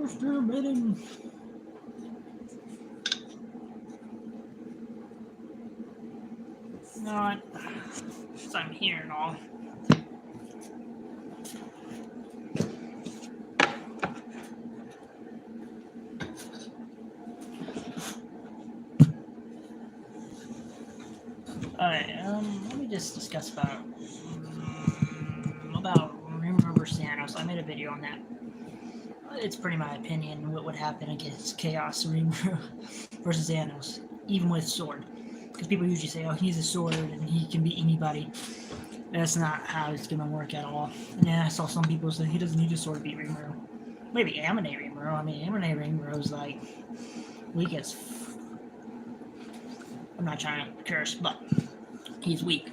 still bidding. Not. So I'm here and all. Alright, let me just discuss about Rimuru versus Thanos. I made a video on that. It's pretty my opinion what would happen against Chaos Rimuru versus Thanos, even with sword. Because people usually say, oh, he's a sword and he can beat anybody. That's not how it's going to work at all. And then I saw some people say he doesn't need a sword to beat Rimuru. Maybe Amine Rimuru. I mean, Amine Rimuru's like weak as. I'm not trying to curse, but he's weak.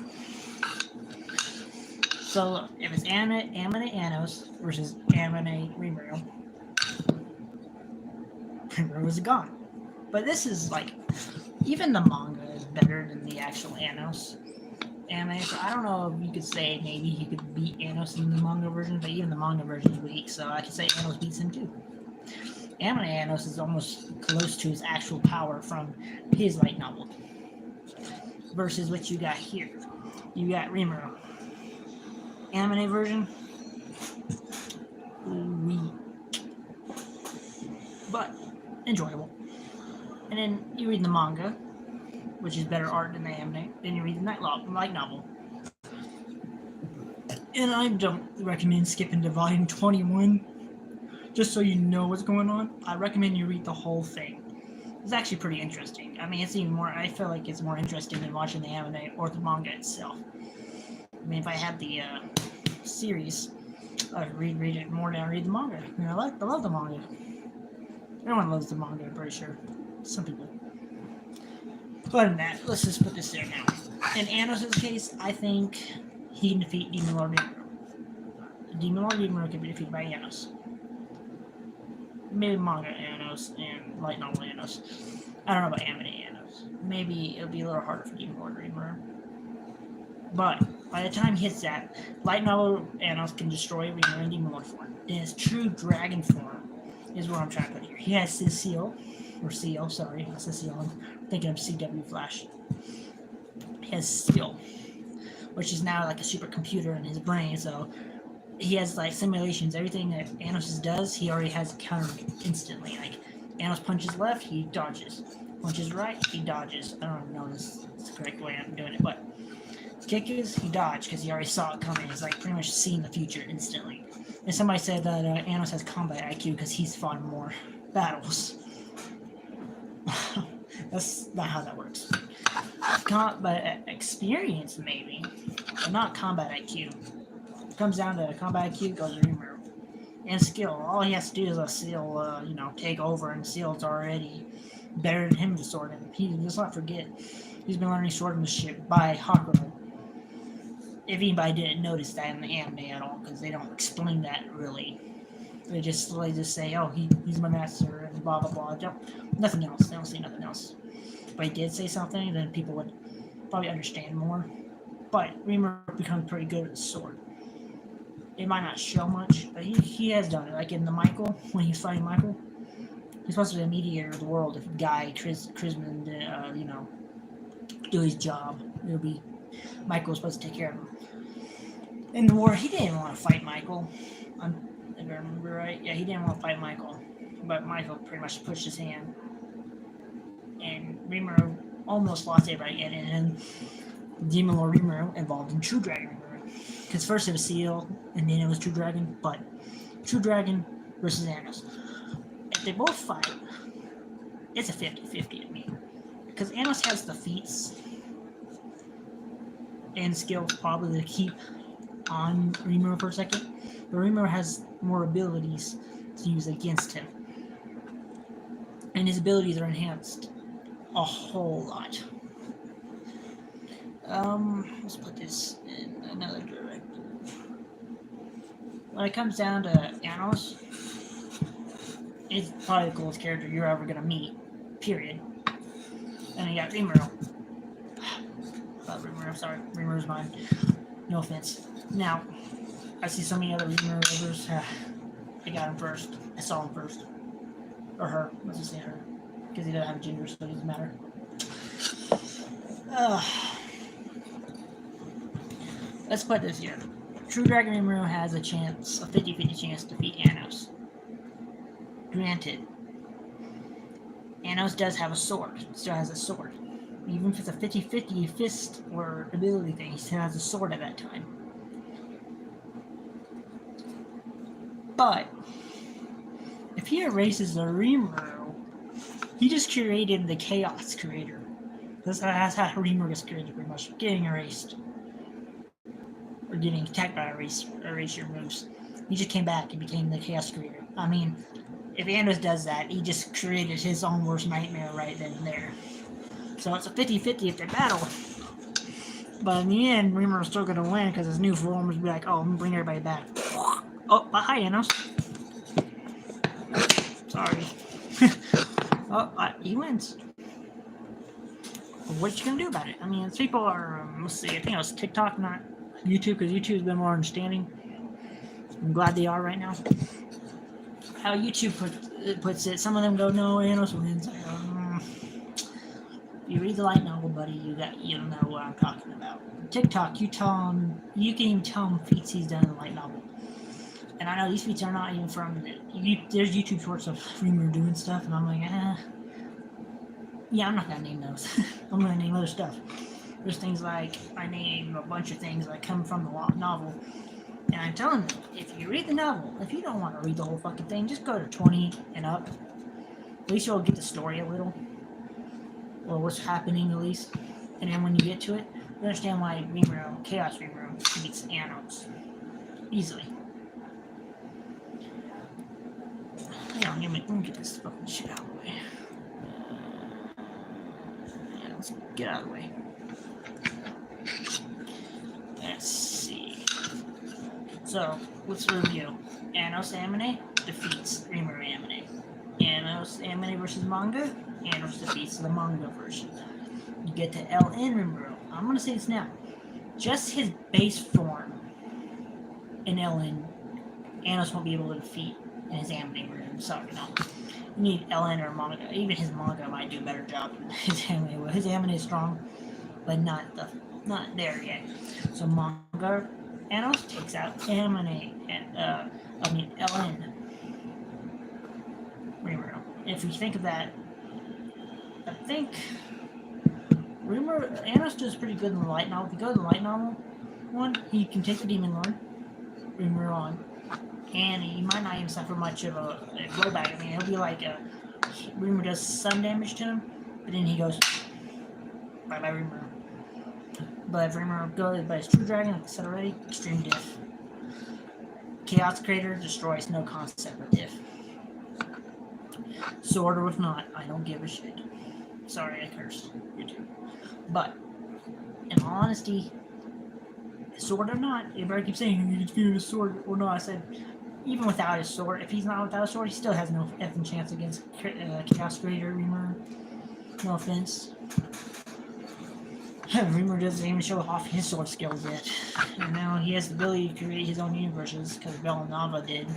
So if it's Amine Thanos versus Amine Rimuru, Rimuru is gone. But this is like, even the manga is better than the actual Thanos anime. So I don't know if you could say maybe he could beat Thanos in the manga version, but even the manga version is weak. So I could say Thanos beats him too. Amine Thanos is almost close to his actual power from his light novel. Versus what you got here. You got Rimuru. Anime version, weak, but enjoyable. And then you read the manga, which is better art than the anime. Then you read the light novel. And I don't recommend skipping to volume 21, just so you know what's going on. I recommend you read the whole thing. It's actually pretty interesting. I mean, it's even more. I feel like it's more interesting than watching the anime or the manga itself. I mean, if I had the series, I'd read it more than I read the manga. I mean, I love the manga. Everyone loves the manga, I'm pretty sure. Some people. Other than that, let's just put this there now. In Thanos' case, I think he can defeat Demon Lord Rimuru. Demon Lord Rimuru can be defeated by Thanos. Maybe manga Thanos and light novel Thanos. I don't know about anime Thanos. Maybe it'll be a little harder for Demon Lord Rimuru. But by the time he hits that, light novel Thanos can destroy Rimuru in Demon Lord form. In his true dragon form is what I'm trying to put here. He has his seal, or seal, sorry, I said seal. I'm thinking of CW Flash. He has seal, which is now like a supercomputer in his brain, so he has like simulations. Everything that Thanos does, he already has countered instantly. Like Thanos punches left, he dodges. Punches right, he dodges. I don't know if it's the correct way I'm doing it, but kick is he dodged because he already saw it coming. He's like pretty much seeing the future instantly. And somebody said that Thanos has combat IQ because he's fought more battles. That's not how that works. Combat experience maybe, but not combat IQ. It comes down to combat IQ goes to Rimuru. And skill. All he has to do is let Seal, take over, and Seal's already better than him to sword him. Let's not forget, he's been learning swordsmanship by Hakuro. If anybody didn't notice that in the anime at all, because they don't explain that really. They just say, oh, he's my master, and blah, blah, blah. Nothing else. They don't say nothing else. But he did say something, then people would probably understand more. But Rimuru becomes pretty good with the sword. It might not show much, but he has done it. Like in the Michael, when he's fighting Michael, he's supposed to be a mediator of the world. If Guy Chrisman, do his job, it'll be Michael's supposed to take care of him. In the war, he didn't want to fight Michael. If I remember right, yeah, he didn't want to fight Michael, but Michael pretty much pushed his hand, and Rimuru almost lost it right yet, and then Demon Lord Rimuru involved in True Dragon Rimuru. Because first it was Seal, and then it was True Dragon, but True Dragon versus Thanos. If they both fight, it's a 50-50 to me. Because Thanos has the feats and skills probably to keep on Rimuru for a second, but Rimuru has more abilities to use against him. And his abilities are enhanced a whole lot. Let's put this in another directive. When it comes down to Thanos, it's probably the coolest character you're ever gonna meet, period. And then you got Rimuru. Rimuru, I'm sorry, Rimuru's mine. No offense. Now, I see so many other Rimuru others. I got him first. I saw him first. Or her. Let's just say her. Because he doesn't have a gender, so it doesn't matter. Let's put this here. True Dragon Rimuru has a chance, a 50-50 chance to beat Anos. Granted, Anos does have a sword. Still has a sword. Even if it's a 50-50 fist or ability thing, he still has a sword at that time. But if he erases the Rimuru, he just created the Chaos Creator. That's how Rimuru gets created, pretty much. Getting erased. Or getting attacked by erasure moves. He just came back and became the Chaos Creator. I mean, if Anos does that, he just created his own worst nightmare right then and there. So it's a 50-50 if they battle. But in the end, Rimuru's still going to win because his new form will be like, oh, I'm going to bring everybody back. Oh, hi, Anos. Sorry. Oh, he wins. What you going to do about it? I mean, people are, let's see, I think it was TikTok, not YouTube, because YouTube's been more understanding. I'm glad they are right now. How YouTube puts it, some of them go, no, Anos wins. You read the light novel, buddy, you don't know what I'm talking about. TikTok, you can even tell him feats he's done in the light novel. And I know these feats are not even from there's YouTube shorts of Rimuru doing stuff, and I'm like, yeah, I'm not gonna name those. I'm gonna name other stuff. There's things like, I name a bunch of things that come from the novel. And I'm telling them, if you read the novel, if you don't want to read the whole fucking thing, just go to 20 and up. At least you'll get the story a little. Or what's happening, at least. And then when you get to it, you understand why Rimuru, Chaos Rimuru, beats Anos. Easily. Hang on, let me get this fucking shit out of the way. Yeah, let's get out of the way. Let's see. So, let's review. Anos Amine defeats Rimuru Amine. Anos Amine versus manga. Anos defeats the manga version. You get to LN Rimuru. I'm gonna say this now. Just his base form in LN, Anos won't be able to defeat in his Amine version. Sorry, no. You need LN or manga. Even his manga might do a better job than his Amine will. His Amine is strong, but not there yet. So manga, Anos takes out Amine and LN Rimuru. If you think of that, I think Anos does pretty good in the light novel. If you go to the light novel one, he can take the Demon Lord, Rimuru on, and he might not even suffer much of a blowback. I mean, it'll be like Rimuru does some damage to him, but then he goes bye-bye Rimuru. But if Rimuru goes by his True Dragon, like I said already, extreme diff. Chaos Creator destroys, no concept of diff. Sword or if not, I don't give a shit. Sorry, I cursed. YouTube. But, in all honesty, sword or not, everybody keeps saying, you defeated his sword or not. I said, even without his sword, if he's not without a sword, he still has no effing chance against Chaos Creator Rimuru. No offense. Rimuru doesn't even show off his sword skills yet. And now he has the ability to create his own universes, because Bellanava did.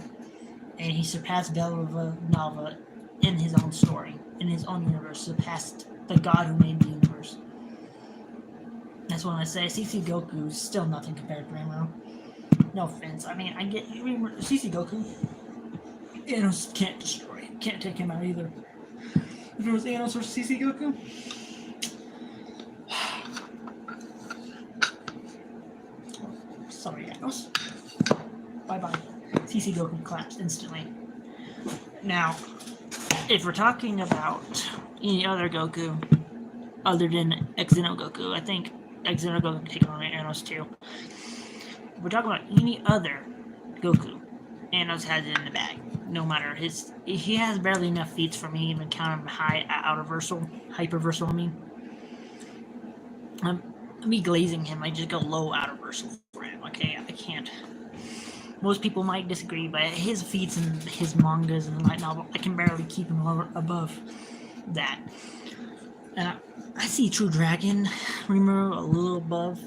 And he surpassed Bellanava in his own story, in his own universe, surpassed the god who made the universe. That's what I say. CC Goku is still nothing compared to Rimuru. No offense. I mean, I get CC Goku. Anos can't destroy him. Can't take him out either. If it was Anos versus CC Goku, sorry, Anos. Bye-bye. CC Goku collapsed instantly. Now, if we're talking about any other Goku other than Xeno Goku, I think Xeno Goku can take on Anos too. If we're talking about any other Goku, Anos has it in the bag. No matter he has barely enough feats for me to even count him high hyperversal. I mean, me glazing him, I just go low outerversal for him. Okay, I can't. Most people might disagree, but his feats and his mangas and the light novel, I can barely keep him above that. And I see True Dragon Rimuru a little above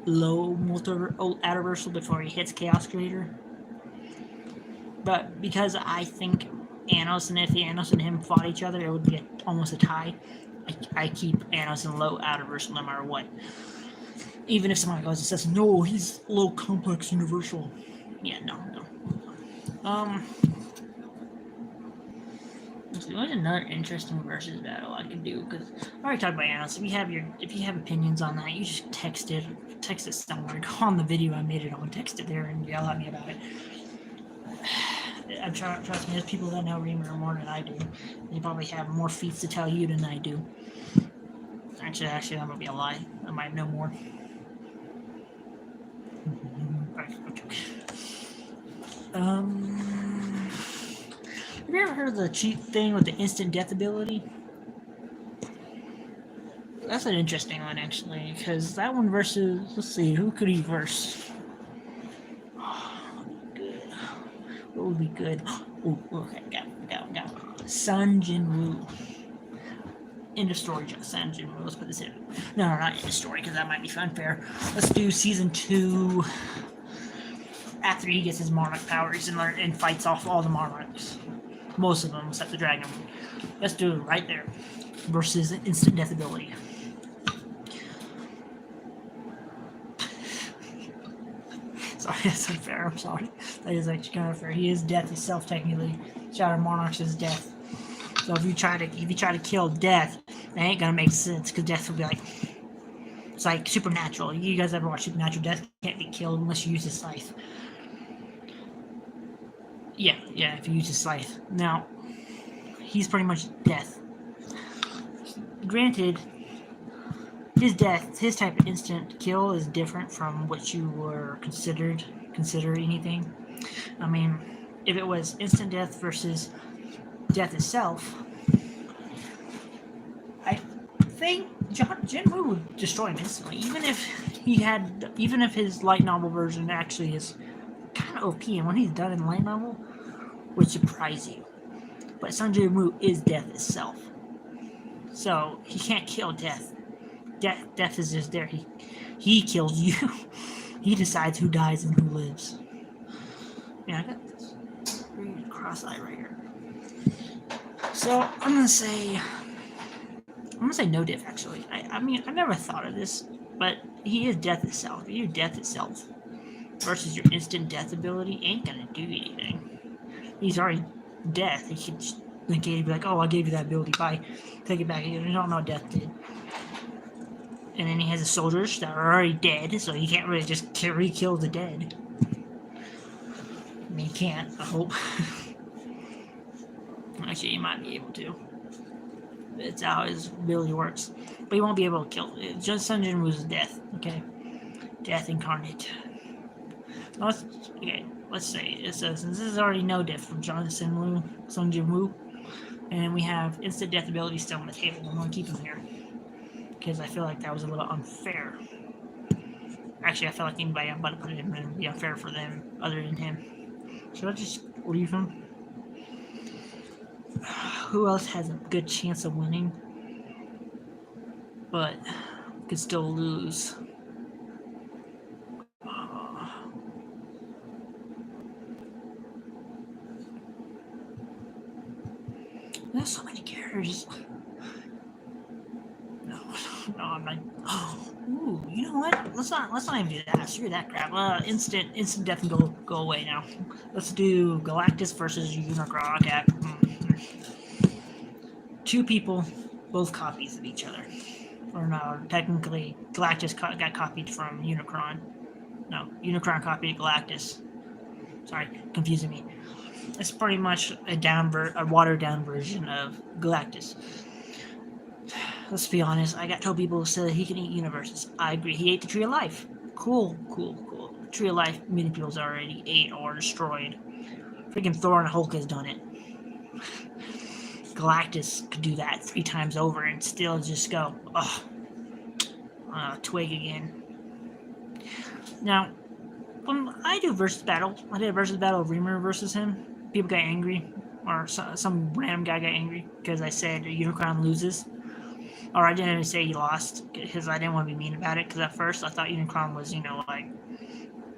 low outerversal before he hits Chaos Creator. But because I think Anos, and if Anos and him fought each other, it would be almost a tie. I keep Anos and low out of Universal no matter what. Even if someone goes and says, no, he's low complex Universal. Yeah, no. There's another interesting versus battle I can do, because I already talked about Anos. If you have opinions on that, you just text it somewhere. Go on the video I made it on, text it there, and yell at me about it. I'm trying. Trust me, there's people that know Reamer more than I do. They probably have more feats to tell you than I do. Actually, that might be a lie. I might know more. Have you ever heard of the cheat thing with the instant death ability? That's an interesting one, actually, because that one versus, let's see, who could he verse? Good. What would be good? Oh, okay, got it. Sun Jinwoo. End of story, Sun Jinwoo. Let's put this in. No, not end of story, because that might be unfair. Let's do season 2. After he gets his monarch powers and fights off all the monarchs. Most of them, except the dragon. Let's do it right there. Versus instant death ability. Sorry, that's unfair. I'm sorry. That is actually kind of unfair. He is death himself, technically. Shadow Monarchs is death. So if you try to kill death, that ain't gonna make sense, because death will be like, it's like Supernatural. You guys ever watch Supernatural? Death can't be killed unless you use his scythe. Yeah, if you use his scythe. Now, he's pretty much death. Granted, his type of instant kill is different from what you were consider anything. I mean, if it was instant death versus death itself, I think Jinwoo would destroy him instantly, even if his light novel version actually is kind of OP, and when he's done in light novel, would surprise you. But Sun Jinwoo is death itself, so he can't kill death. Death is just there. He kills you. He decides who dies and who lives. Yeah, I got this cross-eye right here. So I'm gonna say no diff, actually. I mean, I never thought of this, but he is death itself. You death itself versus your instant death ability ain't gonna do anything. He's already death. He could negate it, be like, oh, I gave you that ability, bye. Take it back. You don't know what death did. And then he has the soldiers that are already dead, so he can't really just re-kill the dead. I mean, he can't, I hope. Actually, he might be able to. It's how his ability works. But he won't be able to kill it. Just Sun Jinwoo's death, okay? Death incarnate. Let's say it says, since this is already no diff from Sun Jinwoo, and we have instant death ability still on the table. I'm going to keep him here, because I feel like that was a little unfair. Actually, I feel like anybody I'm about to put it in would be unfair for them other than him. Should I just leave him? Who else has a good chance of winning, but could still lose? There's so many characters. No, I'm not. Ooh, you know what? Let's not even do that. Screw that crap. Instant death and go away now. Let's do Galactus versus Unicron. Okay. Two people, both copies of each other. Or no, technically, Galactus got copied from Unicron. No, Unicron copied Galactus. Sorry, confusing me. It's pretty much a watered down version of Galactus. Let's be honest, I got told people who said he can eat universes. I agree, he ate the Tree of Life. Cool. Tree of Life, many people's already ate or destroyed. Freaking Thor and Hulk has done it. Galactus could do that 3 times over and still just go, twig again. Now, when I do versus battle, I did a versus battle of Reamer versus him. People got angry, or some random guy got angry because I said Unicron loses. Or I didn't even say he lost because I didn't want to be mean about it, because at first I thought Unicron was, like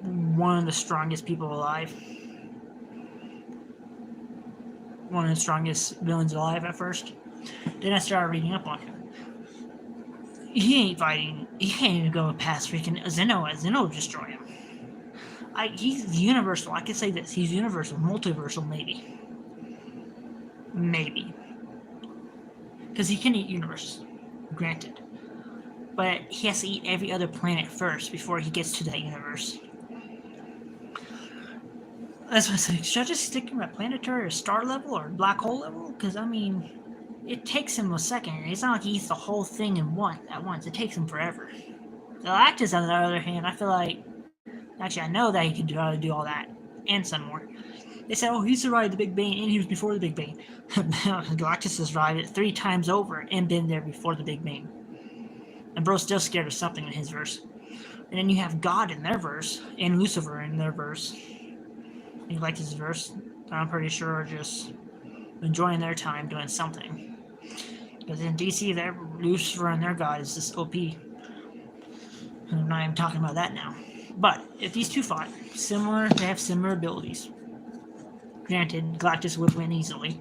one of the strongest people alive. one of the strongest villains alive at first. Then I started reading up on him. He ain't fighting. He can't even go past freaking Zeno. Zeno will destroy him. He's universal. I can say this. He's universal, multiversal, maybe. Maybe. Because he can eat universe. Granted. But he has to eat every other planet first before he gets to that universe. That's what I said. Should I just stick him at planetary or star level or black hole level? Because, I mean, it takes him a second. It's not like he eats the whole thing at once. It takes him forever. Galactus, on the other hand, I feel like... Actually, I know that he can do all that. And some more. They said, oh, he survived the Big Bang and he was before the Big Bang. Galactus has survived it 3 times over and been there before the Big Bang. And bro's still scared of something in his verse. And then you have God in their verse, and Lucifer in their verse. You like his verse? I'm pretty sure are just enjoying their time doing something. Because in DC, their Lucifer and their God is just OP. And I'm not even talking about that now. But if these two fought, they have similar abilities. Granted, Galactus would win easily.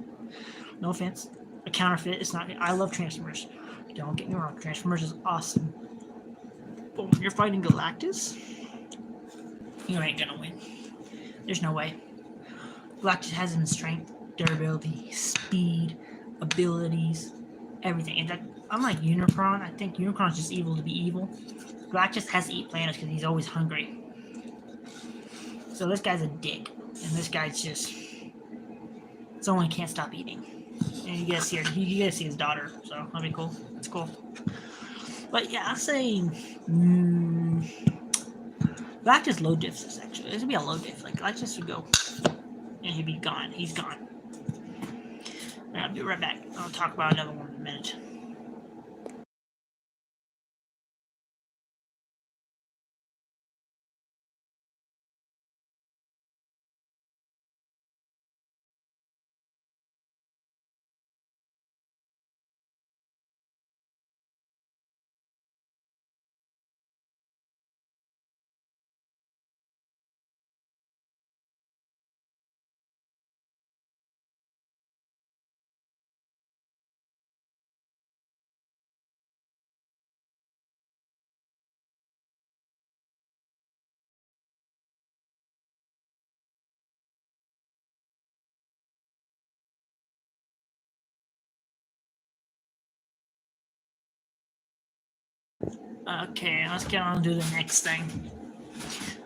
No offense. A counterfeit, it's not. I love Transformers. Don't get me wrong, Transformers is awesome. But when you're fighting Galactus, you ain't gonna win. There's no way. Galactus has him strength, durability, speed, abilities, everything. In fact, unlike Unicron, I think Unicron's just evil to be evil. Galactus has to eat planets because he's always hungry. So this guy's a dick. And this guy's just... someone can't stop eating. And you get to see his daughter, so that'll be cool. It's cool. But yeah, I'll say... Galactus low diffs, actually. This would be a low diff. Like, Galactus would go... and he'd be gone. He's gone. And I'll be right back. I'll talk about another one in a minute. Okay, let's get on to the next thing.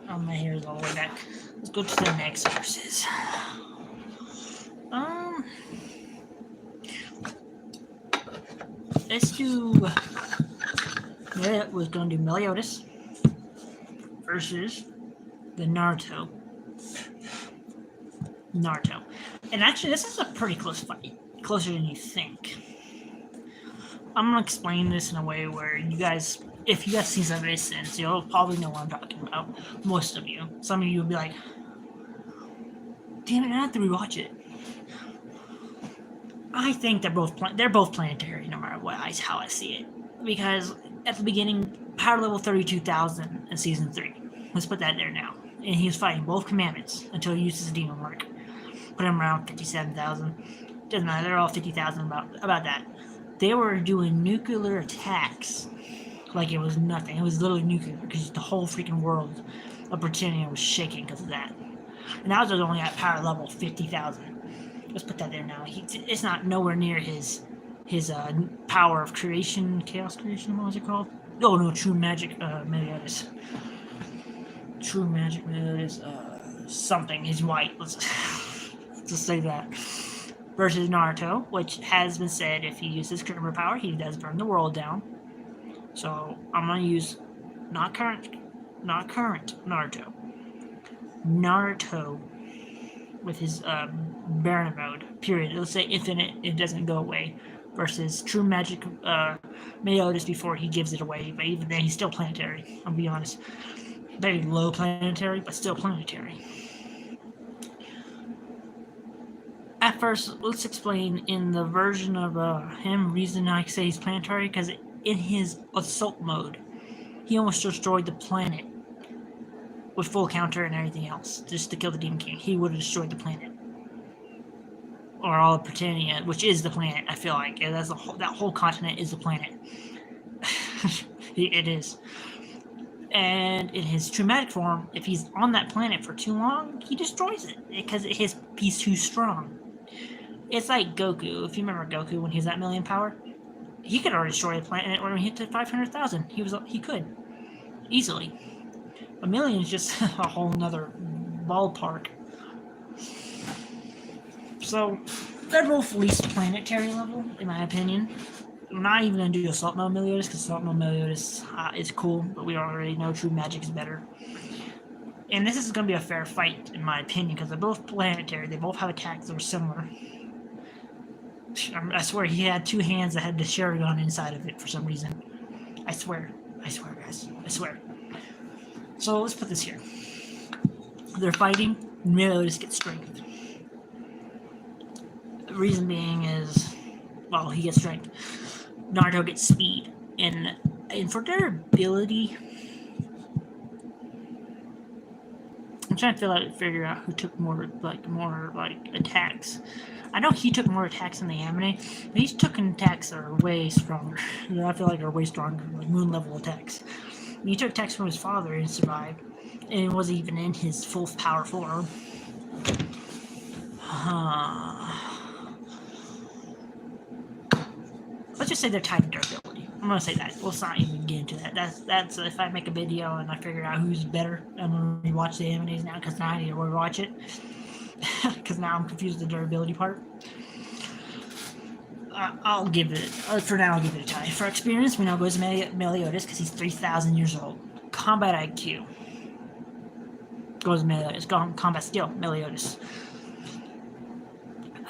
Oh, my hair is all the way back. Let's go to the next verses. Let's do... Yeah, we're going to do Meliodas versus the Naruto. And actually, this is a pretty close fight. Closer than you think. I'm going to explain this in a way where you guys... If you guys see some of this since, you'll probably know what I'm talking about. Most of you. Some of you will be like, damn it, I have to rewatch it. I think they're both planetary, no matter what how I see it. Because at the beginning, power level 32,000 in season 3. Let's put that there now. And he was fighting both commandments until he uses demon mark. Put him around 57,000. Doesn't matter, they're all 50,000 about that. They were doing nuclear attacks like it was nothing. It was literally nuclear because the whole freaking world of Britannia was shaking because of that. And that was only at power level 50,000. Let's put that there now. It's not nowhere near his power of creation, chaos creation. What was it called? Oh no, true magic Meliodas. True magic Meliodas. Something. He's white. Let's just say that. Versus Naruto, which has been said if he uses Kurama power, he does burn the world down. So I'm gonna use not current Naruto. Naruto with his Baron mode. Period. Let's say infinite. It doesn't go away. Versus true magic Meliodas before he gives it away. But even then, he's still planetary. I'll be honest. Very low planetary, but still planetary. At first, let's explain in the version of him, reason I say he's planetary, because in his assault mode, he almost destroyed the planet with full counter and everything else, just to kill the Demon King. He would have destroyed the planet. or all of Britannia, which is the planet. I feel like that's that whole continent is the planet. It is. And in his traumatic form, if he's on that planet for too long, he destroys it because he's too strong. It's like Goku. If you remember Goku when he was at million power, he could already destroy a planet when he hit to 500,000. He could easily. A million is just a whole nother ballpark. So they're both least planetary level, in my opinion. I'm not even going to do Assault Mode Meliodas, because Assault Mode Meliodas is cool, but we already know True Magic is better. And this is going to be a fair fight, in my opinion, because they're both planetary. They both have attacks that are similar. I swear, he had two hands that had the Sharingan inside of it for some reason. I swear, guys. I swear. So let's put this here. They're fighting, Meliodas gets strength. The reason being is, well, he gets strength. Naruto gets speed, and for their ability, I'm trying to figure out who took more attacks. I know he took more attacks in the anime, but he's taken attacks that are way stronger. I feel like are way stronger, like moon level attacks. And he took attacks from his father and survived, and it wasn't even in his full power form. Let's just say they're tied to durability. I'm gonna say that. Let's not even get into that. That's if I make a video and I figure out who's better, I'm gonna rewatch the animes now because now I need to rewatch it because now I'm confused with the durability part. I'll give it for now. I'll give it a tie. For experience, we now goes Meliodas because he's 3,000 years old. Combat IQ goes Meliodas. Combat skill Meliodas.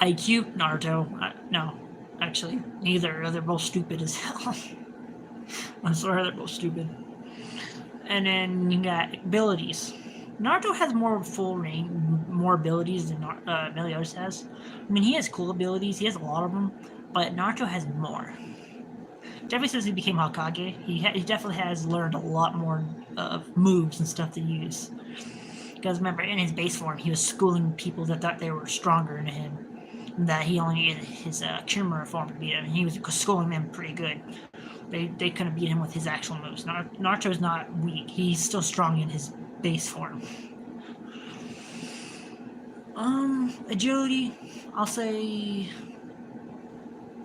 IQ Naruto. No. Actually, neither. They're both stupid as hell. I'm sorry, they're both stupid. And then you got abilities. Naruto has more full range, more abilities than Meliodas has. I mean, he has cool abilities. He has a lot of them, but Naruto has more. Definitely since he became Hokage, he definitely has learned a lot more moves and stuff to use. Because remember, in his base form, he was schooling people that thought they were stronger than him. That he only needed his Chimera form to beat him, and he was schooling them pretty good. They couldn't beat him with his actual moves. Naruto's not weak. He's still strong in his base form. Agility, I'll say,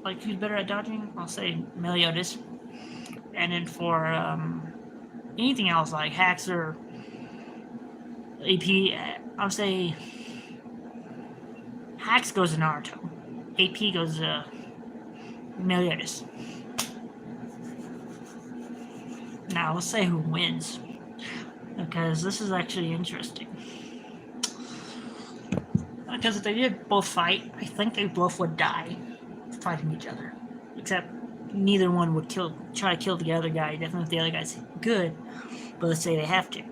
like, who's better at dodging? I'll say Meliodas. And then for anything else, like hacks or AP, I'll say Hacks goes to Naruto. AP goes to Meliodas. Now, let's say who wins. Because this is actually interesting. Because if they did both fight, I think they both would die fighting each other. Except neither one would try to kill the other guy. Definitely if the other guy's good. But let's say they have to.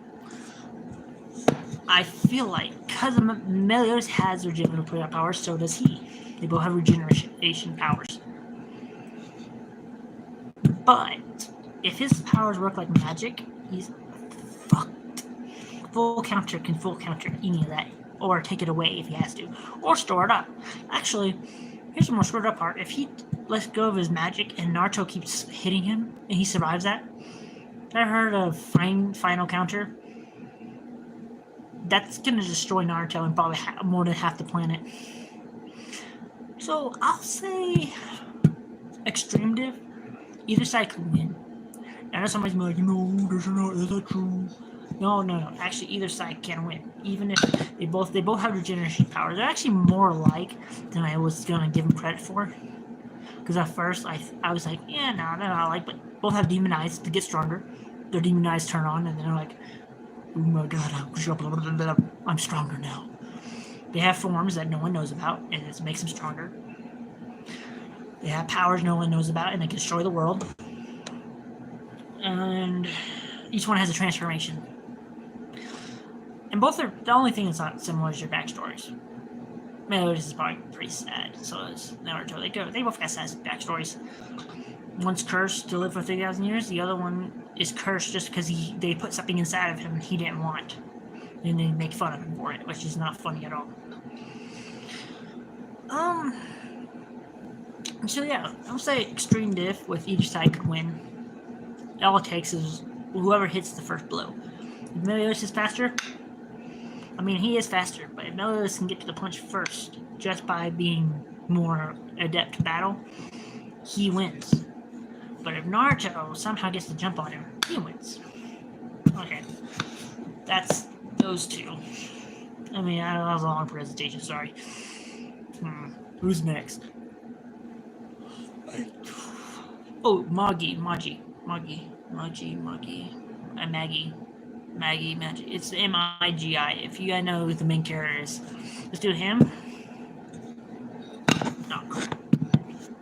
I feel like, because Meliodas has regenerative powers, so does he. They both have regeneration powers. But, if his powers work like magic, he's fucked. Full counter any of that. Or take it away if he has to. Or store it up. Actually, here's the more screwed up part. If he lets go of his magic and Naruto keeps hitting him, and he survives that, I heard of final counter. That's gonna destroy Naruto and probably more than half the planet. So I'll say Extreme Div. Either side could win. I know somebody's like, no, that's not true. No. Actually, either side can win. Even if they both have regeneration powers. They're actually more alike than I was gonna give them credit for. Because at first I was like, yeah, no, they're not alike, but both have demon eyes to get stronger. Their demon eyes turn on, and then they're like, oh my god, I'm stronger now. They have forms that no one knows about, and it makes them stronger. They have powers no one knows about, and they can destroy the world. And each one has a transformation. And both are, the only thing that's not similar is your backstories. Meliodas is probably pretty sad, so is Naruto. They both got sad backstories. One's cursed to live for 3,000 years, the other one is cursed just because they put something inside of him he didn't want. And they make fun of him for it, which is not funny at all. Um. So yeah, I'll say extreme diff with each side could win. All it takes is whoever hits the first blow. If Meliodas is faster, I mean he is faster, but if Meliodas can get to the punch first just by being more adept to battle, he wins. But if Naruto somehow gets the jump on him, he wins. Okay, that's those two. I mean, that was a long presentation. Sorry. Who's next? Oh, Maggie. It's Migi. If you guys know who the main character is, let's do him. Oh, crap.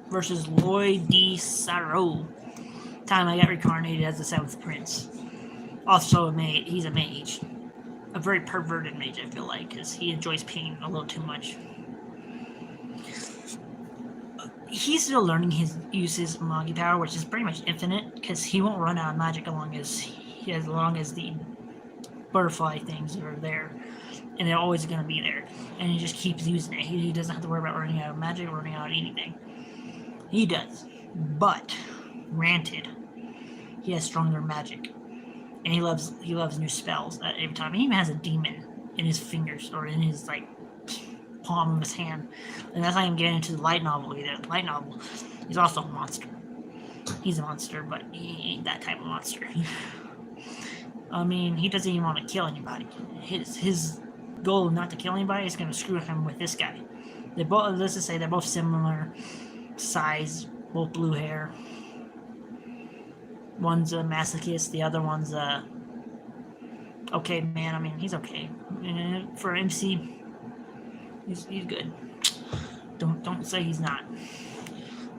Versus Lloyd D. Sarro. Time I got reincarnated as the Seventh Prince. Also, he's a mage. A very perverted mage, I feel like, because he enjoys pain a little too much. He's still learning use his Magi power, which is pretty much infinite, because he won't run out of magic as long as the butterfly things are there, and they're always going to be there, and he just keeps using it. He doesn't have to worry about running out of magic or running out of anything. He does, but granted, he has stronger magic, and he loves new spells every time. He even has a demon in his fingers or in his palm of his hand, and that's not even getting into the light novel either. The light novel, he's also a monster. He's a monster, but he ain't that type of monster. I mean, he doesn't even want to kill anybody. His goal not to kill anybody is going to screw him with this guy. They both, let's just say, they're both similar size, both blue hair. One's a masochist, the other one's a okay man. I mean, he's okay for MC. He's good. Don't say he's not.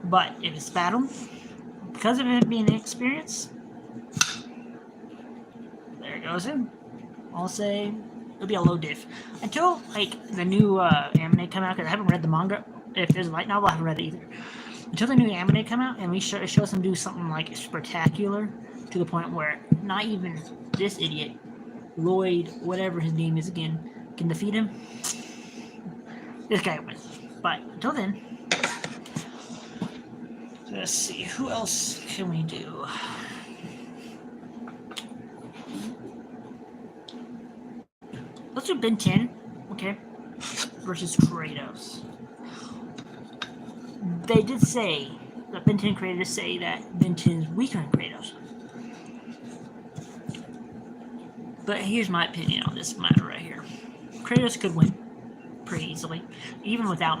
But if it's battle, because of it being an experience, there goes him. I'll say it'll be a low diff until the new anime come out. Because I haven't read the manga. If there's a light novel, I haven't read it either. Until the new anime come out and it shows them do something spectacular to the point where not even this idiot, Lloyd, whatever his name is again, can defeat him. This guy wins. But until then, let's see, who else can we do? Let's do Ben 10, okay, versus Kratos. They did say, the Ben 10 creators say that Ben 10 is weaker than Kratos. But here's my opinion on this matter right here. Kratos could win pretty easily, even without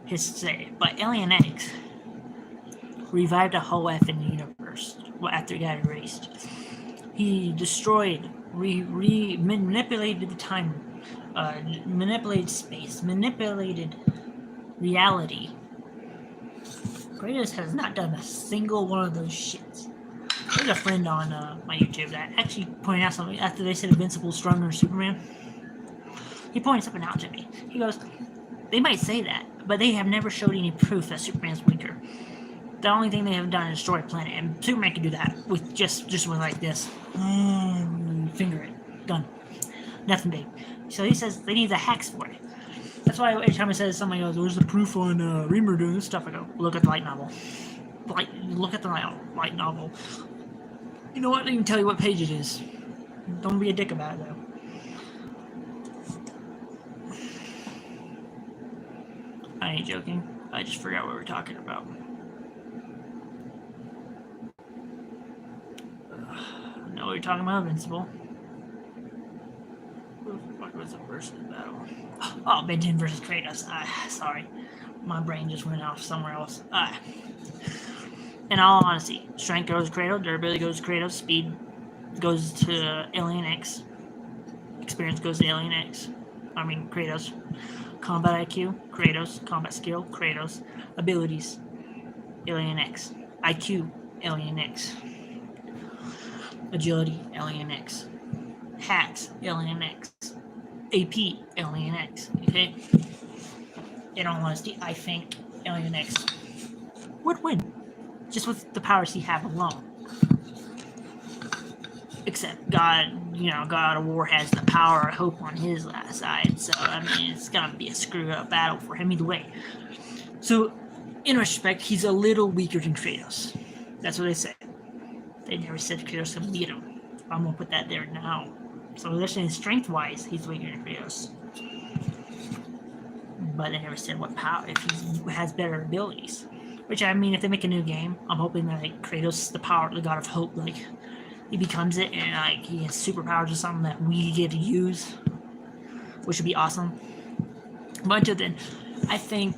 his say. But Alien X revived a whole effing universe after he got erased. He destroyed, manipulated the time, manipulated space, manipulated reality. Kratos has not done a single one of those shits. There's a friend on my YouTube that actually pointed out something after they said Invincible's stronger than Superman. He pointed something out to me. He goes, they might say that, but they have never showed any proof that Superman's weaker. The only thing they have done is destroy a planet, and Superman can do that with just with like this. Finger it. Done. Nothing big. So he says they need the hacks for it. That's why every time I say somebody goes, "Where's the proof on Reamer doing this stuff?" I go, "Look at the light novel. Look at the light novel. You know what? I didn't even tell you what page it is. Don't be a dick about it, though." I ain't joking. I just forgot what we were talking about. I know what you're talking about, Invincible. What was the first battle? Oh, Ben 10 versus Kratos. Sorry. My brain just went off somewhere else. In all honesty, strength goes to Kratos, durability goes to Kratos, speed goes to Alien X, experience goes to Alien X. I mean, Kratos. Combat IQ, Kratos. Combat skill, Kratos. Abilities, Alien X. IQ, Alien X. Agility, Alien X. Hacks, Alien X. AP, Alien X. Okay? In all honesty, I think Alien X would win. Just with the powers he have alone. Except God of War has the power of hope on his side. So, I mean, it's going to be a screwed up battle for him either way. So, in respect, he's a little weaker than Kratos. That's what they say. They never said Kratos could beat him. I'm going to put that there now. So, they're saying strength-wise, he's weaker than Kratos. But they never said what power, if he has better abilities. Which, I mean, if they make a new game, I'm hoping that like, Kratos, the God of hope, like, he becomes it and like he has superpowers or something that we get to use, which would be awesome. But until then, I think,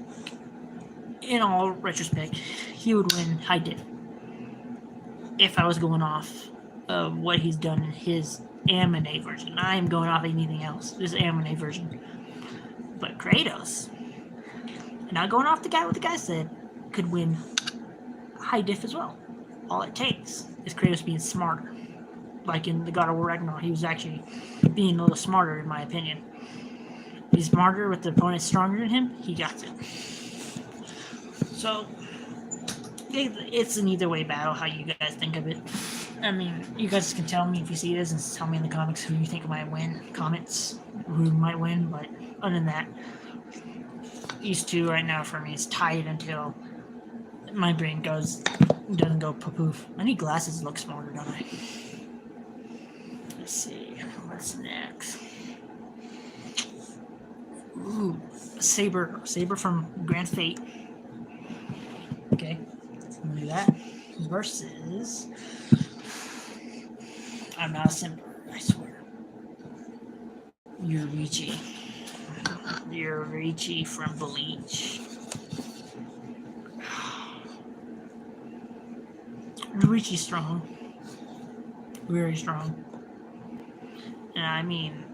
in all retrospect, he would win high diff. If I was going off of what he's done in his anime version. I am going off anything else. This anime version. But Kratos, not going off what the guy said, could win high diff as well. All it takes is Kratos being smarter. Like in the God of War Ragnarok, he was actually being a little smarter, in my opinion. If he's smarter with the opponent stronger than him, he got it. So, it's an either way battle, how you guys think of it. I mean, you guys can tell me if you see this and tell me in the comments who you think might win. Comments who might win, but other than that, these two right now for me is tied until my brain doesn't go poof. I need glasses to look smarter, don't I? Let's see, what's next? Ooh, Saber from Grand Fate. Okay, I'm gonna do that. Versus, I'm not a simper, I swear. Yoriichi from Bleach. Yoriichi's strong, very strong. And I mean,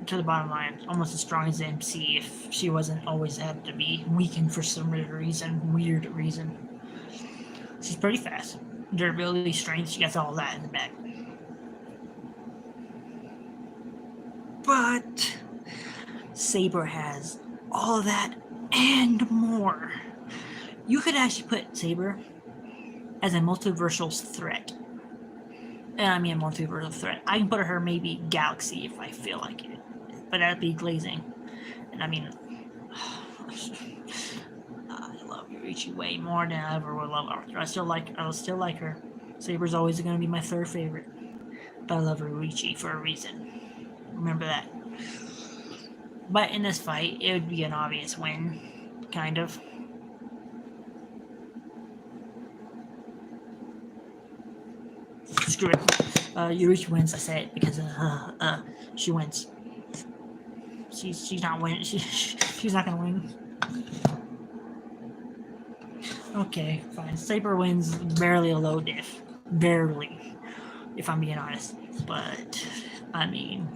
to the bottom line, almost as strong as MC if she wasn't always had to be weakened for some weird reason. She's pretty fast. Durability, strength, she gets all that in the bag. But Saber has all of that and more. You could actually put Saber as a multiversal threat. And I mean a multiversal threat. I can put her maybe Galaxy if I feel like it. But that'd be glazing. And I mean, I love Yoriichi way more than I ever would love Arthur. I still like her. Saber's always going to be my third favorite. But I love Yoriichi for a reason. Remember that. But in this fight, it would be an obvious win. Kind of. Screw it. Yoriichi wins. I say it because she wins. She's not winning. She's not gonna win. Okay, fine. Saber wins barely a low diff. Barely, if I'm being honest. But I mean,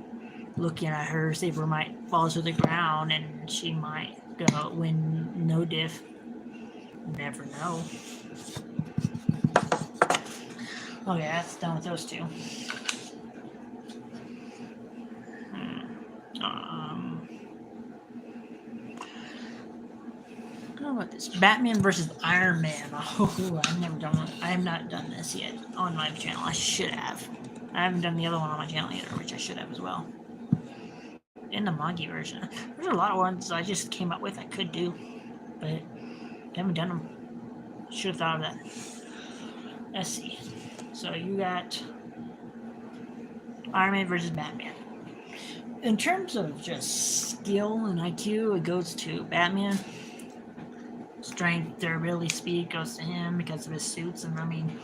looking at her, Saber might fall to the ground and she might go win no diff. Never know. Okay, that's done with those two. How about this? Batman versus Iron Man. Oh, I've never done one. I have not done this yet on my channel. I should have. I haven't done the other one on my channel either, which I should have as well. In the Magi version. There's a lot of ones I just came up with I could do, but I haven't done them. Should have thought of that. Let's see. So you got Iron Man versus Batman. In terms of just skill and IQ, it goes to Batman. Strength, durability, speed goes to him because of his suits. And I mean,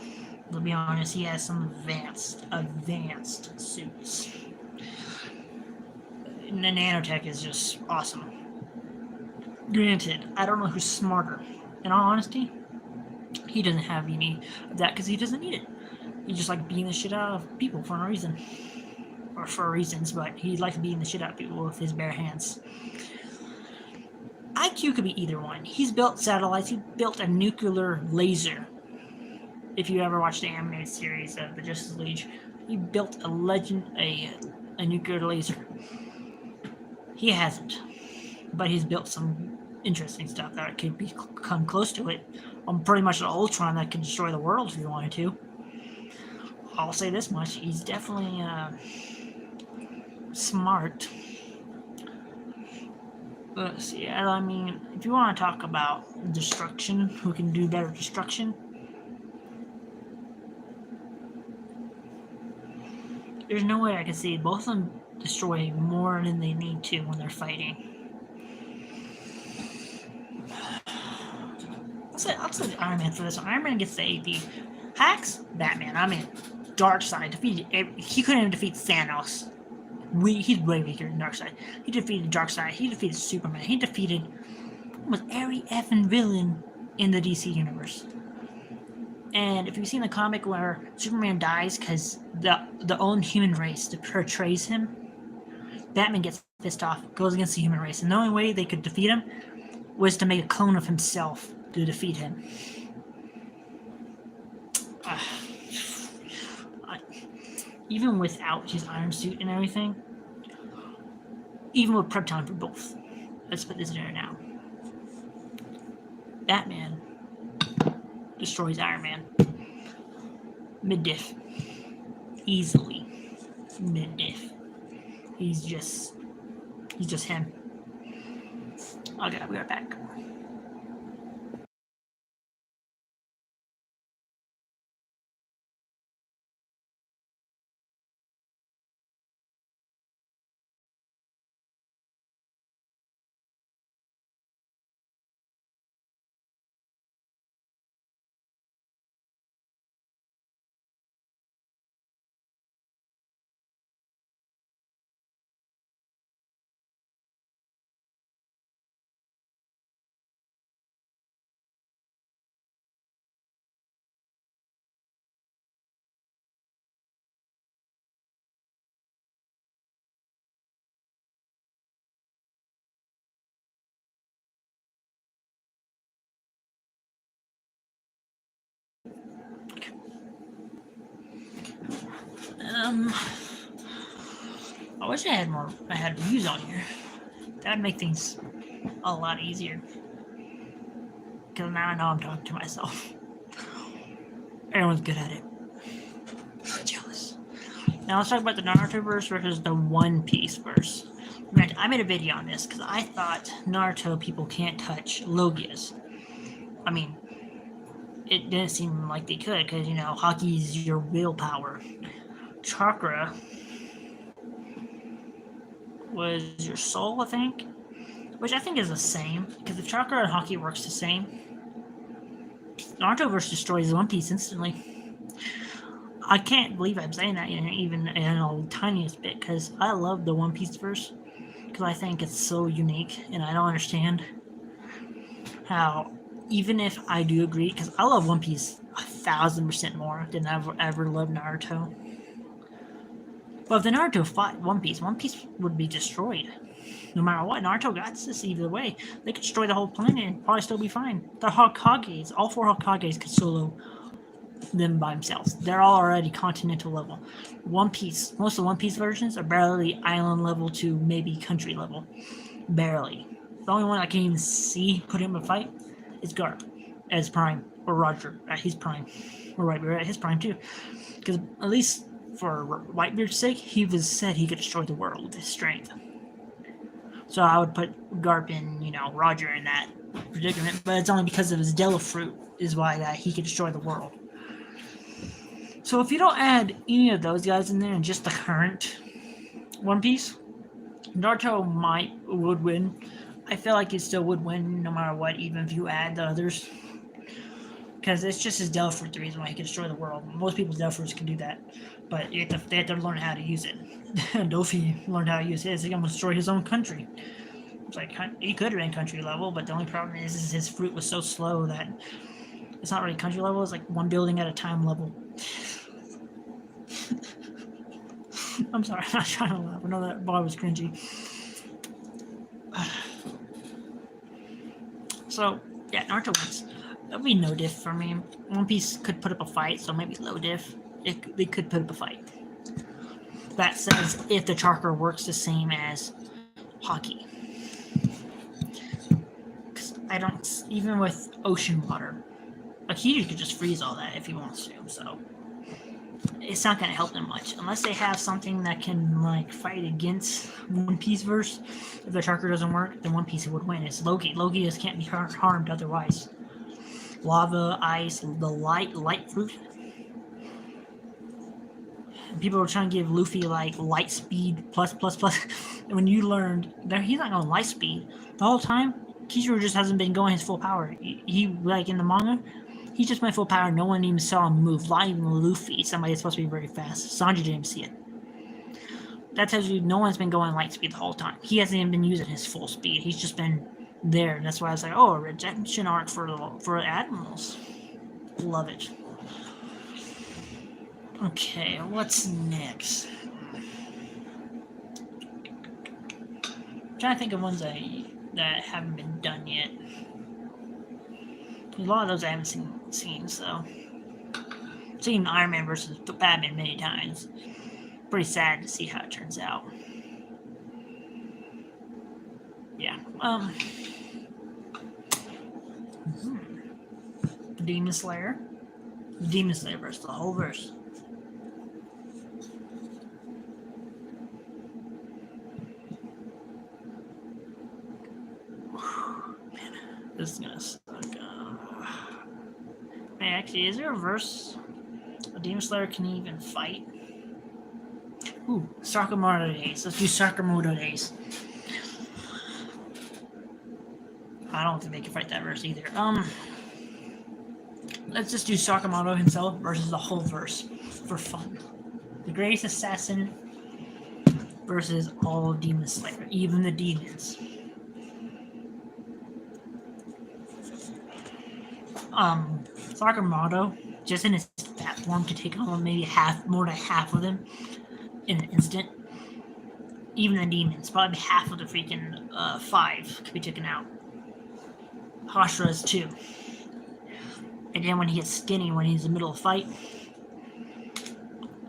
to be honest, he has some advanced suits. And the nanotech is just awesome. Granted, I don't know who's smarter. In all honesty, he doesn't have any of that because he doesn't need it. He just like beating the shit out of people for no reason. Or for reasons, but he likes beating the shit out of people with his bare hands. IQ could be either one. He's built satellites. He built a nuclear laser. If you ever watched the animated series of the Justice League, he built a nuclear laser. He hasn't, but he's built some interesting stuff that could come close to it. Pretty much an Ultron that can destroy the world if you wanted to. I'll say this much: he's definitely smart. Let's see. I mean, if you want to talk about destruction, who can do better destruction? There's no way I can see both of them destroy more than they need to when they're fighting. I'll say Iron Man for this one. Iron Man gets the AP. Hacks, Batman. I mean, Darkseid defeated. He couldn't even defeat Thanos. He's way weaker than Darkseid. He defeated Darkseid. He defeated Superman. He defeated almost every effing villain in the DC universe. And if you've seen the comic where Superman dies because the own human race that portrays him, Batman gets pissed off, goes against the human race, and the only way they could defeat him was to make a clone of himself to defeat him. Even without his iron suit and everything, even with prep time for both, let's put this in there now. Batman destroys Iron Man. Mid-diff. Easily. Mid-diff. He's just him. Okay, I'll be right back. I wish I had views on here. That'd make things a lot easier. Because now I know I'm talking to myself. Everyone's good at it. I'm jealous. Now let's talk about the Naruto verse versus the One Piece verse. I made a video on this because I thought Naruto people can't touch Logias. I mean, it didn't seem like they could because, Haki's your willpower. Chakra was your soul, I think. Which I think is the same. Because if Chakra and Haki works the same, Naruto verse destroys One Piece instantly. I can't believe I'm saying that even in a tiniest bit because I love the One Piece verse because I think it's so unique and I don't understand how, even if I do agree, because I love One Piece 1,000% more than I've ever loved Naruto. But if the Naruto fought One Piece would be destroyed. No matter what, Naruto got this either way. They could destroy the whole planet and probably still be fine. The Hokages, all 4 Hokages could solo them by themselves. They're all already continental level. One Piece, most of the One Piece versions are barely island level to maybe country level. Barely. The only one I can even see put him in a fight is Garp as Prime, or Roger at his Prime, or Whitebeard at his Prime too. Because at least for Whitebeard's sake, he was said he could destroy the world with his strength. So I would put Garp and, Roger in that predicament, but it's only because of his Dela Fruit is why that he could destroy the world. So if you don't add any of those guys in there and just the current One Piece, Naruto would win. I feel like he still would win no matter what, even if you add the others. Because it's just his Dela Fruit the reason why he can destroy the world. Most people's Dela Fruits can do that. But they have to learn how to use it. Dofi learned how to use his. He's going to destroy his own country. It's like, he could have been country level, but the only problem is his fruit was so slow that it's not really country level. It's like one building at a time level. I'm sorry, I'm not trying to laugh. I know that bar was cringy. So, yeah, Naruto wins. That'll be no diff for me. One Piece could put up a fight, so maybe low diff. They could put up a fight. That says if the chakra works the same as Haki. Because I don't, even with ocean water, Akira could just freeze all that if he wants to, so. it's not going to help them much unless they have something that can like fight against One Piece verse. If their chakra doesn't work, then One Piece would win. It's Loki. Loki just can't be harmed otherwise. Lava, ice, the light fruit. People were trying to give Luffy like light speed plus. And when you learned that he's not going light speed the whole time, Kizaru just hasn't been going his full power. He like in the manga, he just went full power. No one even saw him move. Not even Luffy, somebody that's supposed to be very fast. Sanji didn't see it. That tells you no one's been going light speed the whole time. He hasn't even been using his full speed. He's just been there. And that's why I was like, oh, a redemption arc for admirals. Love it. Okay, what's next? I'm trying to think of ones that haven't been done yet. A lot of those I haven't seen, so. I've seen Iron Man versus Batman many times. Pretty sad to see how it turns out. Yeah. Demon Slayer. Demon Slayer versus the whole verse. Man, this is gonna suck. Man, actually, is there a verse a Demon Slayer can even fight? Ooh, Sakamoto days. Let's do Sakamoto days. I don't think they can fight that verse either. Let's just do Sakamoto himself versus the whole verse for fun. The greatest assassin versus all of Demon Slayer, even the demons. Sakamoto, just in his fat form, could take on maybe more than half of them in an instant. Even the demons, probably half of the freaking 5 could be taken out. Hashira's 2. And then when he gets skinny, when he's in the middle of a fight,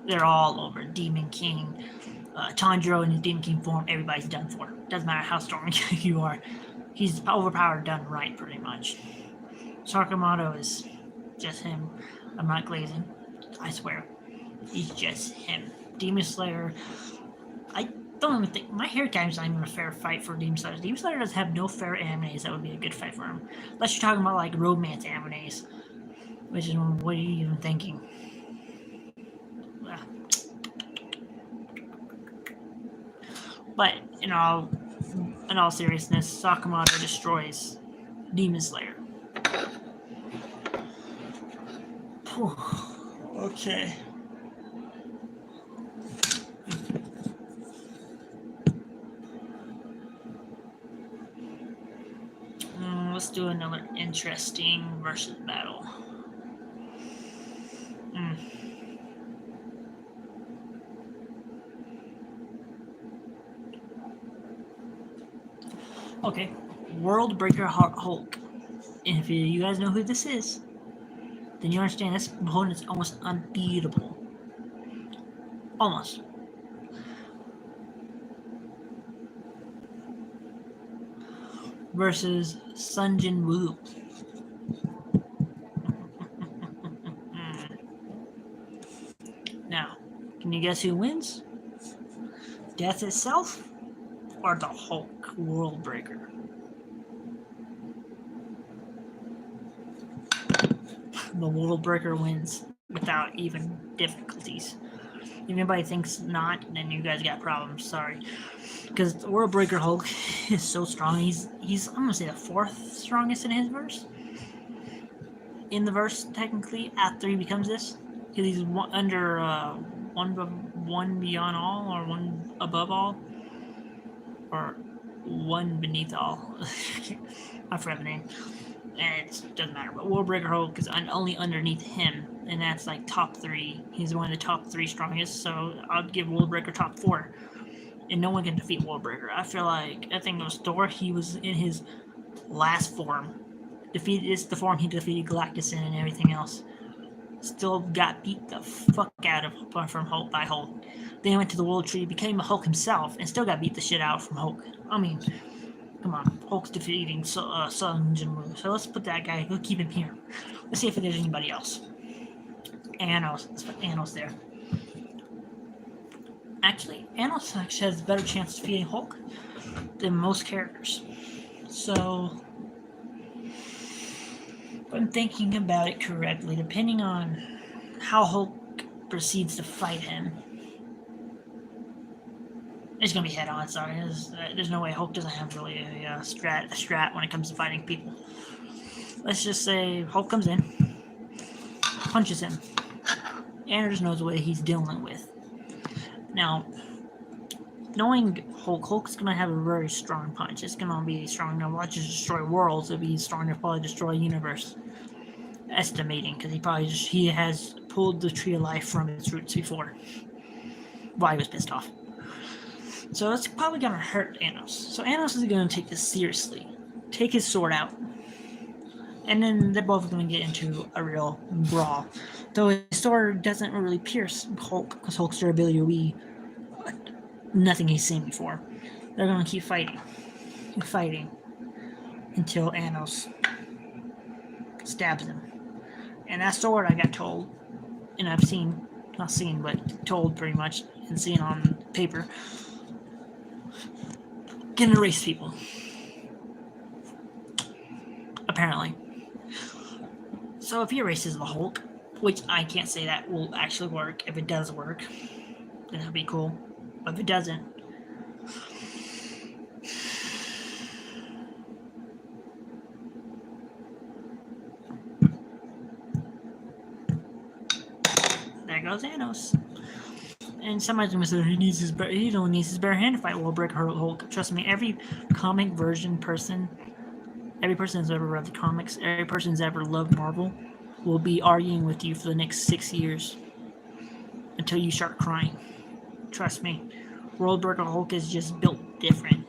they're all over. Demon King, Tanjiro in his Demon King form, everybody's done for. Doesn't matter how strong you are. He's overpowered, done right, pretty much. Sakamoto is just him. I'm not glazing. I swear. He's just him. Demon Slayer, I don't even think my hair guy's not even a fair fight for Demon Slayer. Demon Slayer doesn't have no fair animes that would be a good fight for him. Unless you're talking about like romance animes. Which is, what are you even thinking? But in all seriousness, Sakamoto destroys Demon Slayer. Okay. Let's do another interesting versus battle. Okay, World Breaker Hulk. And if you guys know who this is, then you understand this opponent is almost unbeatable. Almost. Versus Sun Jin Woo. Now, can you guess who wins? Death itself or the Hulk World Breaker? The World Breaker wins without even difficulties. If anybody thinks not, then you guys got problems. Sorry. Because the World Breaker Hulk is so strong. He's I'm gonna say the 4th strongest in his verse. In the verse, technically, after he becomes this. Because he's under one beyond all, or one above all, or one beneath all. I forgot the name. And it doesn't matter. But World Breaker Hulk is only underneath him, and that's like top 3. He's one of the top 3 strongest, so I'd give World Breaker top 4. And no one can defeat World Breaker. I think it was Thor. He was in his last form. It's the form he defeated Galactus in and everything else. Still got beat the fuck out of from Hulk by Hulk. Then he went to the World Tree, became a Hulk himself, and still got beat the shit out from Hulk. I mean, come on, Hulk's defeating Sun Jin Woo. So let's put that guy. We'll keep him here. Let's see if there's anybody else. Anos. Let's put Anos there. Actually, Anos actually has a better chance of defeating Hulk than most characters. So, if I'm thinking about it correctly, depending on how Hulk proceeds to fight him, it's gonna be head on. Sorry, there's no way Hulk doesn't have really a strat when it comes to fighting people. Let's just say Hulk comes in, punches him. Anders knows what he's dealing with. Now, knowing Hulk's gonna have a very strong punch. It's gonna be strong enough not just destroy worlds, it'll be strong enough to probably destroy a universe. Estimating, because he has pulled the tree of life from its roots before. Why he was pissed off. So it's probably gonna hurt Anos. So Anos is gonna take this seriously. Take his sword out. And then they're both gonna get into a real brawl. Though his sword doesn't really pierce Hulk, because Hulk's durability will be nothing he's seen before. They're gonna keep fighting. Until Anos stabs him. And that sword, I got told, and I've seen, not seen, but told pretty much, and seen on paper, can erase people. Apparently. So if he erases the Hulk, which I can't say that will actually work, if it does work, then it'll be cool. But if it doesn't, there goes Anos. And somebody's gonna say he only needs his bare hand to fight Worldbreaker Hulk. Trust me, every comic version person, every person who's ever read the comics, every person who's ever loved Marvel, will be arguing with you for the next 6 years until you start crying. Trust me, Worldbreaker Hulk is just built different.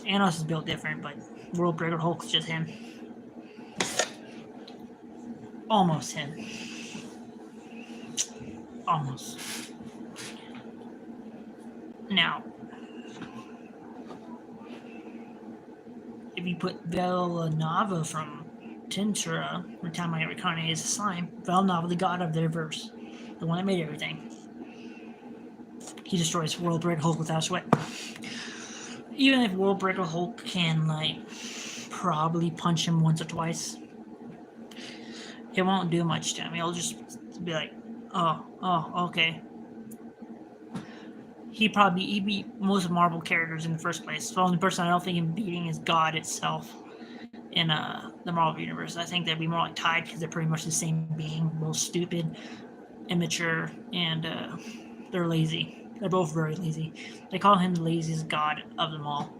Anos is built different, but Worldbreaker Hulk's just him. Almost him. Almost. Now, if you put Velnava from Tensura, the time I get reincarnated as a slime, Velnava, the god of their verse, the one that made everything, he destroys Worldbreaker Hulk without sweat. Even if Worldbreaker Hulk can, like, probably punch him once or twice, it won't do much to him. He'll just be like, oh, okay. He beat most Marvel characters in the first place. The only person I don't think him beating is God itself in the Marvel universe. I think they'd be more like tied because they're pretty much the same being. Both stupid, immature, and they're lazy. They're both very lazy. They call him the laziest god of them all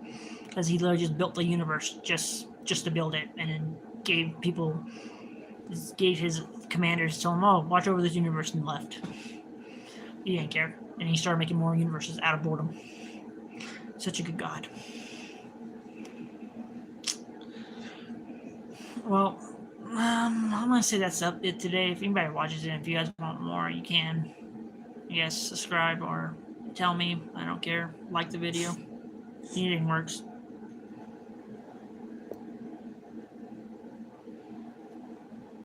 because he literally just built the universe just to build it, and then gave his commanders, told him, oh, watch over this universe, and left. He didn't care. And he started making more universes out of boredom. Such a good god. Well, I'm going to say that's it today. If anybody watches it, if you guys want more, you can, subscribe or tell me. I don't care. Like the video. Anything works.